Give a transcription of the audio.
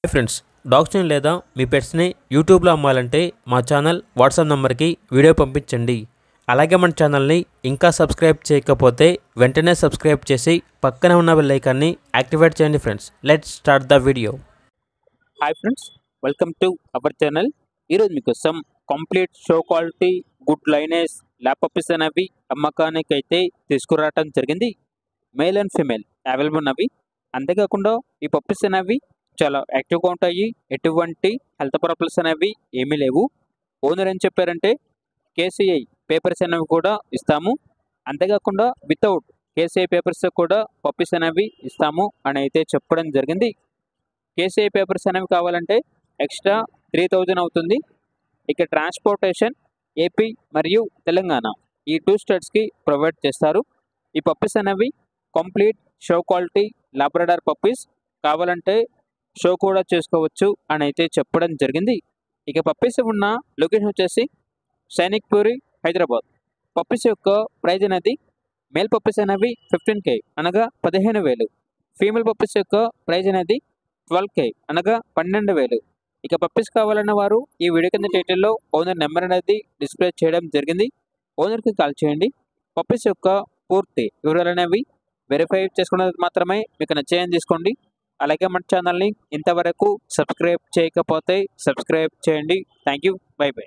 Hi friends, డాగ్స్ని లేదా మీ పెట్స్ని యూట్యూబ్లో అమ్మాలంటే మా ఛానల్ వాట్సాప్ నెంబర్కి వీడియో పంపించండి. అలాగే మన ఛానల్ని ఇంకా సబ్స్క్రైబ్ చేయకపోతే వెంటనే సబ్స్క్రైబ్ చేసి పక్కనే ఉన్న బెల్ ఐకాన్ని యాక్టివేట్ చేయండి. Friends, let's start the video. Hi friends, welcome to our channel. ఈరోజు మీకోసం complete show quality good lineage lap puppies అనేవి అమ్మకానికి అయితే తీసుకురావటం జరిగింది. మేల్ అండ్ ఫీమేల్ అవైలబుల్ ఉన్నవి. అంతేకాకుండా ఈ పప్పీస్ అనేవి చాలా యాక్టివ్గా ఉంటాయి. ఎటువంటి హెల్త్ ప్రాబ్లమ్స్ అనేవి ఏమీ లేవు. ఓనర్ ఏం చెప్పారంటే కేసీఐ పేపర్స్ అనేవి కూడా ఇస్తాము, అంతేకాకుండా వితౌట్ కేసీఐ పేపర్స్ కూడా పప్పీస్ అనేవి ఇస్తాము అని అయితే చెప్పడం జరిగింది. కేసీఐ పేపర్స్ అనేవి కావాలంటే ఎక్స్ట్రా 3000 అవుతుంది. ఇక ట్రాన్స్పోర్టేషన్ ఏపీ మరియు తెలంగాణ ఈ 2 స్టేట్స్కి ప్రొవైడ్ చేస్తారు. ఈ పప్పీస్ అనేవి complete show quality Labrador puppies. కావాలంటే షో కూడా చేసుకోవచ్చు అని అయితే చెప్పడం జరిగింది. ఇక పప్పీస్ ఉన్న లొకేషన్ వచ్చేసి సైనిక్పూరి, హైదరాబాద్. పప్పీస్ యొక్క ప్రైజ్ అనేది మేల్ పప్పీస్ అనేవి 15K అనగా 15,000. ఫీమేల్ పప్పీస్ యొక్క ప్రైజ్ అనేది 12K అనగా 12,000. ఇక పప్పీస్ కావాలన్న వారు ఈ వీడియో కింద టైటిల్లో ఓనర్ నెంబర్ అనేది డిస్ప్లే చేయడం జరిగింది. ఓనర్కి కాల్ చేయండి. పప్పీస్ యొక్క పూర్తి వివరాలు అనేవి వెరిఫై చేసుకున్నది మాత్రమే మీకు నచ్చేయని తీసుకోండి. అలాగే మన ఛానల్ని ఇంతవరకు సబ్స్క్రైబ్ చేయకపోతే సబ్స్క్రైబ్ చేయండి. Thank you. By by.